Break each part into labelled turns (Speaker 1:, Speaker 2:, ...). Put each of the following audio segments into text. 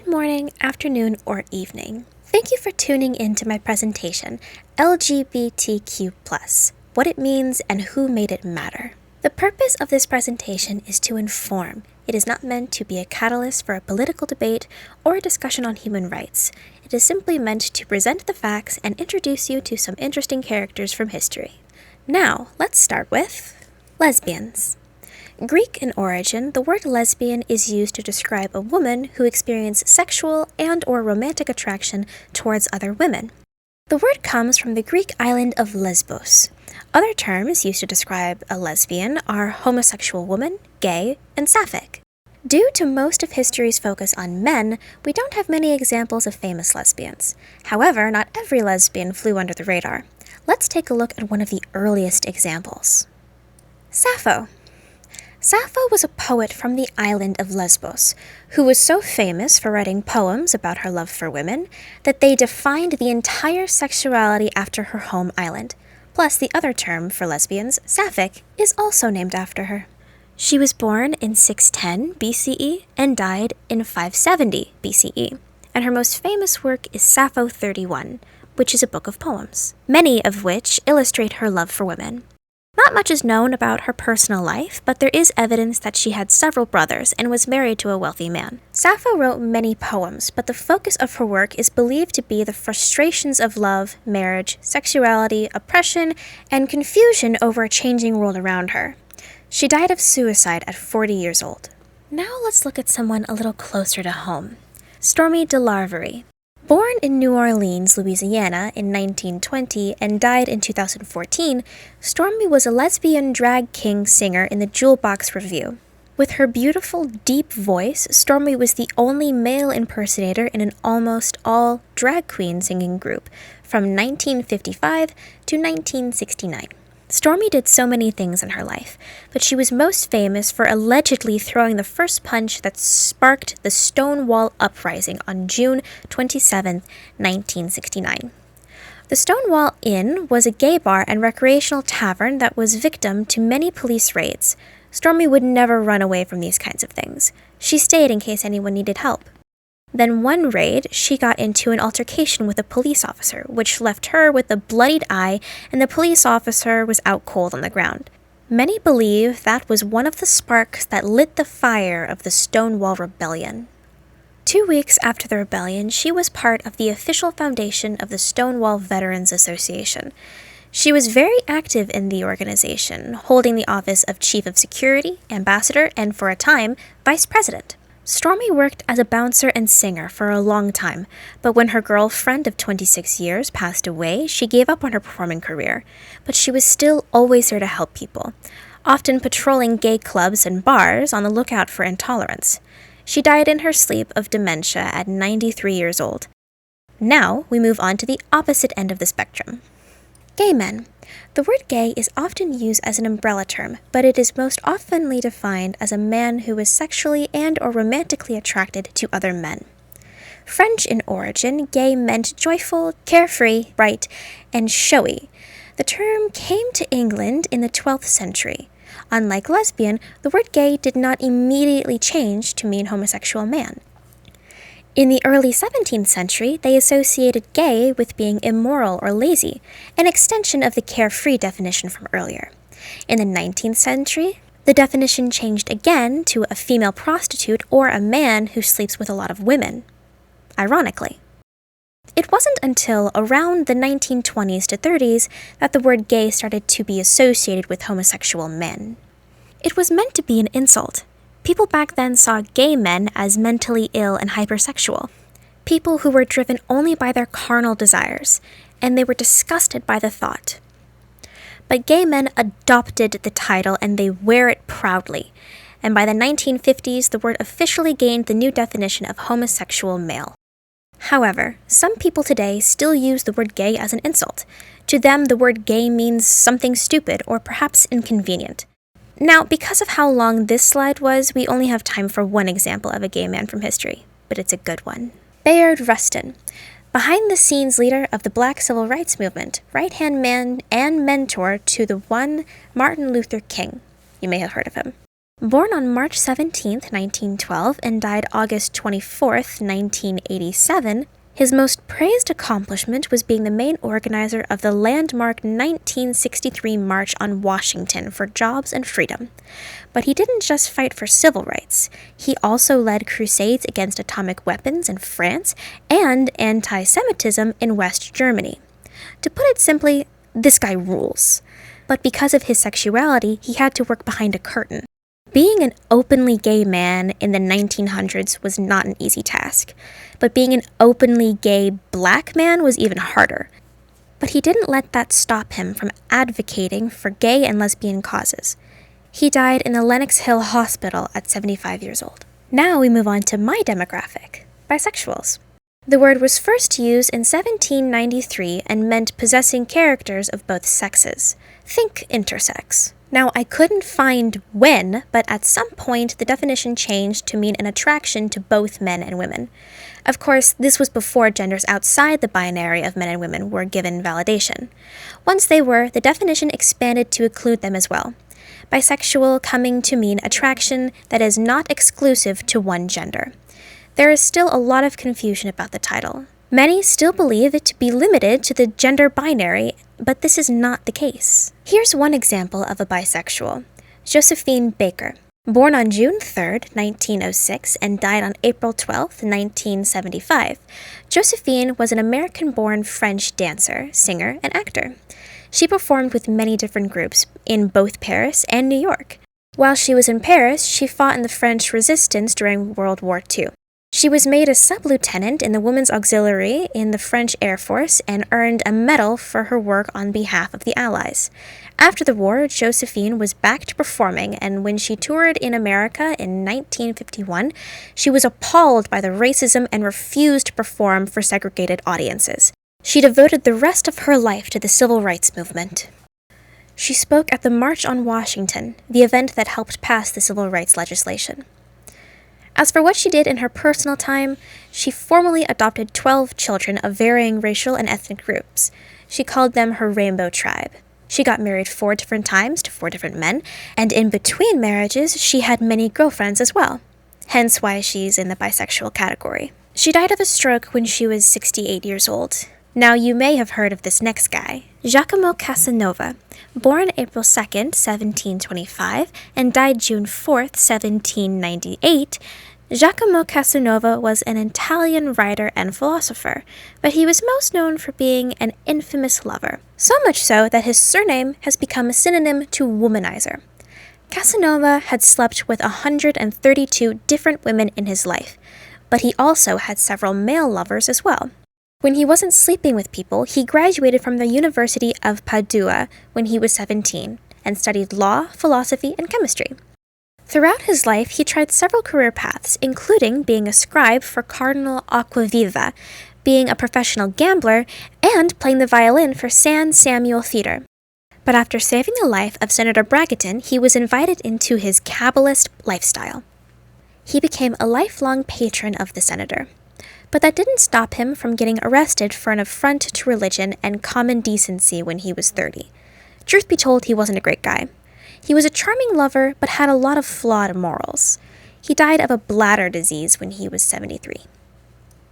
Speaker 1: Good morning, afternoon, or evening. Thank you for tuning in to my presentation, LGBTQ+, What It Means and Who Made It Matter. The purpose of this presentation is to inform. It is not meant to be a catalyst for a political debate or a discussion on human rights. It is simply meant to present the facts and introduce you to some interesting characters from history. Now, let's start with lesbians. Greek in origin, the word lesbian is used to describe a woman who experiences sexual and/or romantic attraction towards other women. The word comes from the Greek island of Lesbos. Other terms used to describe a lesbian are homosexual woman, gay, and sapphic. Due to most of history's focus on men, we don't have many examples of famous lesbians. However, not every lesbian flew under the radar. Let's take a look at one of the earliest examples. Sappho. Sappho was a poet from the island of Lesbos, who was so famous for writing poems about her love for women that they defined the entire sexuality after her home island. Plus, the other term for lesbians, sapphic, is also named after her. She was born in 610 BCE and died in 570 BCE, and her most famous work is Sappho 31, which is a book of poems, many of which illustrate her love for women. Not much is known about her personal life, but there is evidence that she had several brothers and was married to a wealthy man. Sappho wrote many poems, but the focus of her work is believed to be the frustrations of love, marriage, sexuality, oppression, and confusion over a changing world around her. She died of suicide at 40 years old. Now let's look at someone a little closer to home. Stormy DeLarverie. Born in New Orleans, Louisiana in 1920 and died in 2014, Stormy was a lesbian drag king singer in the Jewel Box Revue. With her beautiful, deep voice, Stormy was the only male impersonator in an almost all drag queen singing group from 1955 to 1969. Stormy did so many things in her life, but she was most famous for allegedly throwing the first punch that sparked the Stonewall Uprising on June 27, 1969. The Stonewall Inn was a gay bar and recreational tavern that was victim to many police raids. Stormy would never run away from these kinds of things. She stayed in case anyone needed help. Then one raid, she got into an altercation with a police officer, which left her with a bloodied eye, and the police officer was out cold on the ground. Many believe that was one of the sparks that lit the fire of the Stonewall Rebellion. 2 weeks after the rebellion, she was part of the official foundation of the Stonewall Veterans Association. She was very active in the organization, holding the office of Chief of Security, Ambassador, and for a time, Vice President. Stormy worked as a bouncer and singer for a long time, but when her girlfriend of 26 years passed away, she gave up on her performing career. But she was still always there to help people, often patrolling gay clubs and bars on the lookout for intolerance. She died in her sleep of dementia at 93 years old. Now, we move on to the opposite end of the spectrum. Gay men. The word gay is often used as an umbrella term, but it is most oftenly defined as a man who is sexually and/or romantically attracted to other men. French in origin, gay meant joyful, carefree, bright, and showy. The term came to England in the 12th century. Unlike lesbian, the word gay did not immediately change to mean homosexual man. In the early 17th century, they associated gay with being immoral or lazy, an extension of the carefree definition from earlier. In the 19th century, the definition changed again to a female prostitute or a man who sleeps with a lot of women. Ironically. It wasn't until around the 1920s to 30s that the word gay started to be associated with homosexual men. It was meant to be an insult. People back then saw gay men as mentally ill and hypersexual, people who were driven only by their carnal desires, and they were disgusted by the thought. But gay men adopted the title and they wear it proudly, and by the 1950s, the word officially gained the new definition of homosexual male. However, some people today still use the word gay as an insult. To them, the word gay means something stupid or perhaps inconvenient. Now, because of how long this slide was, we only have time for one example of a gay man from history, but it's a good one. Bayard Rustin, behind-the-scenes leader of the Black Civil Rights Movement, right-hand man and mentor to the one Martin Luther King. You may have heard of him. Born on March 17, 1912, and died August 24, 1987, his most praised accomplishment was being the main organizer of the landmark 1963 March on Washington for Jobs and Freedom. But he didn't just fight for civil rights. He also led crusades against atomic weapons in France and anti-Semitism in West Germany. To put it simply, this guy rules. But because of his sexuality, he had to work behind a curtain. Being an openly gay man in the 1900s was not an easy task, but being an openly gay black man was even harder. But he didn't let that stop him from advocating for gay and lesbian causes. He died in the Lenox Hill Hospital at 75 years old. Now we move on to my demographic, bisexuals. The word was first used in 1793 and meant possessing characters of both sexes. Think intersex. Now, I couldn't find when, but at some point the definition changed to mean an attraction to both men and women. Of course, this was before genders outside the binary of men and women were given validation. Once they were, the definition expanded to include them as well. Bisexual coming to mean attraction that is not exclusive to one gender. There is still a lot of confusion about the title. Many still believe it to be limited to the gender binary, but this is not the case. Here's one example of a bisexual. Josephine Baker. Born on June 3, 1906, and died on April 12, 1975, Josephine was an American-born French dancer, singer, and actor. She performed with many different groups in both Paris and New York. While she was in Paris, she fought in the French Resistance during World War II. She was made a sub-lieutenant in the Women's Auxiliary in the French Air Force and earned a medal for her work on behalf of the Allies. After the war, Josephine was back to performing, and when she toured in America in 1951, she was appalled by the racism and refused to perform for segregated audiences. She devoted the rest of her life to the civil rights movement. She spoke at the March on Washington, the event that helped pass the civil rights legislation. As for what she did in her personal time, she formally adopted 12 children of varying racial and ethnic groups. She called them her Rainbow Tribe. She got married 4 different times to 4 different men, and in between marriages, she had many girlfriends as well. Hence why she's in the bisexual category. She died of a stroke when she was 68 years old. Now you may have heard of this next guy, Giacomo Casanova. Born April 2, 1725, and died June 4, 1798, Giacomo Casanova was an Italian writer and philosopher, but he was most known for being an infamous lover, so much so that his surname has become a synonym to womanizer. Casanova had slept with 132 different women in his life, but he also had several male lovers as well. When he wasn't sleeping with people, he graduated from the University of Padua when he was 17 and studied law, philosophy, and chemistry. Throughout his life, he tried several career paths, including being a scribe for Cardinal Acquaviva, being a professional gambler, and playing the violin for San Samuel Theater. But after saving the life of Senator Bragdon, he was invited into his Kabbalist lifestyle. He became a lifelong patron of the senator. But that didn't stop him from getting arrested for an affront to religion and common decency when he was 30. Truth be told, he wasn't a great guy. He was a charming lover, but had a lot of flawed morals. He died of a bladder disease when he was 73.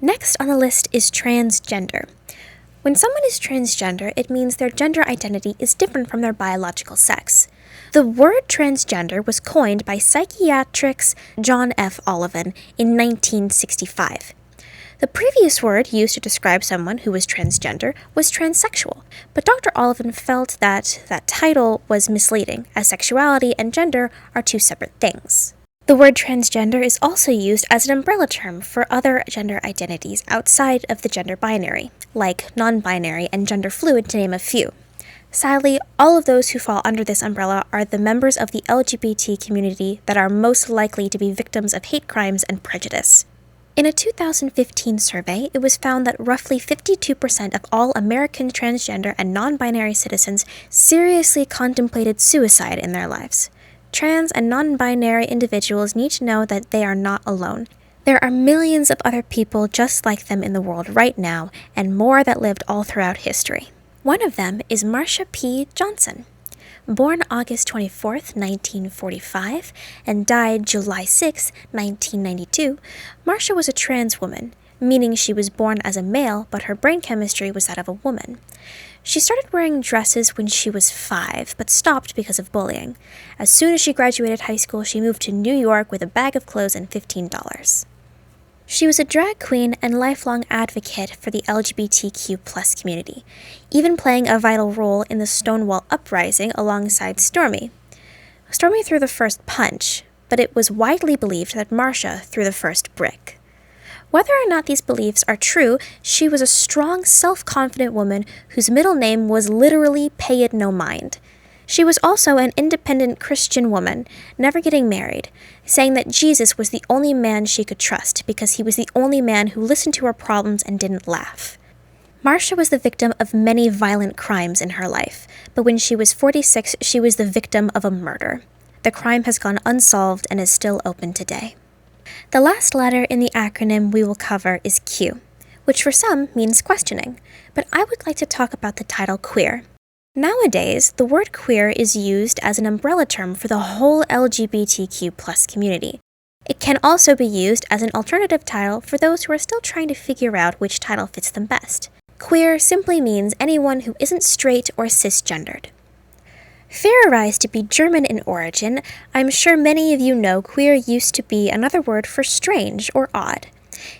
Speaker 1: Next on the list is transgender. When someone is transgender, it means their gender identity is different from their biological sex. The word transgender was coined by psychiatrist John F. Olivan in 1965. The previous word used to describe someone who was transgender was transsexual, but Dr. Olivan felt that that title was misleading, as sexuality and gender are 2 separate things. The word transgender is also used as an umbrella term for other gender identities outside of the gender binary, like non-binary and gender fluid to name a few. Sadly, all of those who fall under this umbrella are the members of the LGBT community that are most likely to be victims of hate crimes and prejudice. In a 2015 survey, it was found that roughly 52% of all American transgender and non-binary citizens seriously contemplated suicide in their lives. Trans and non-binary individuals need to know that they are not alone. There are millions of other people just like them in the world right now, and more that lived all throughout history. One of them is Marsha P. Johnson. Born August 24th, 1945, and died July 6, 1992, Marcia was a trans woman, meaning she was born as a male, but her brain chemistry was that of a woman. She started wearing dresses when she was 5, but stopped because of bullying. As soon as she graduated high school, she moved to New York with a bag of clothes and $15. She was a drag queen and lifelong advocate for the LGBTQ+ community, even playing a vital role in the Stonewall Uprising alongside Stormy. Stormy threw the first punch, but it was widely believed that Marcia threw the first brick. Whether or not these beliefs are true, she was a strong, self-confident woman whose middle name was literally Pay It No Mind. She was also an independent Christian woman, never getting married, saying that Jesus was the only man she could trust because he was the only man who listened to her problems and didn't laugh. Marcia was the victim of many violent crimes in her life, but when she was 46, she was the victim of a murder. The crime has gone unsolved and is still open today. The last letter in the acronym we will cover is Q, which for some means questioning, but I would like to talk about the title queer. Nowadays, the word queer is used as an umbrella term for the whole LGBTQ+ community. It can also be used as an alternative title for those who are still trying to figure out which title fits them best. Queer simply means anyone who isn't straight or cisgendered. Theorized to be German in origin, I'm sure many of you know queer used to be another word for strange or odd.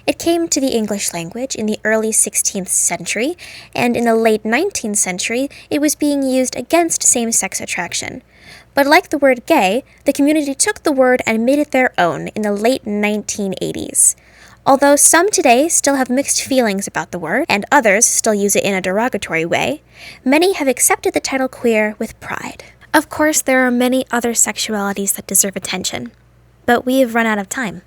Speaker 1: It came to the English language in the early 16th century, and in the late 19th century, it was being used against same-sex attraction. But like the word gay, the community took the word and made it their own in the late 1980s. Although some today still have mixed feelings about the word, and others still use it in a derogatory way, many have accepted the title queer with pride. Of course, there are many other sexualities that deserve attention, but we have run out of time.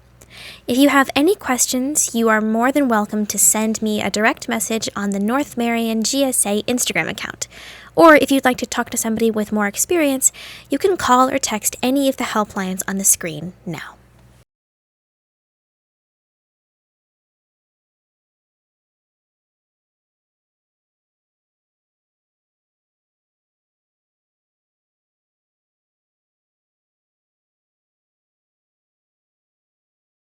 Speaker 1: If you have any questions, you are more than welcome to send me a direct message on the North Marion GSA Instagram account. Or if you'd like to talk to somebody with more experience, you can call or text any of the helplines on the screen now.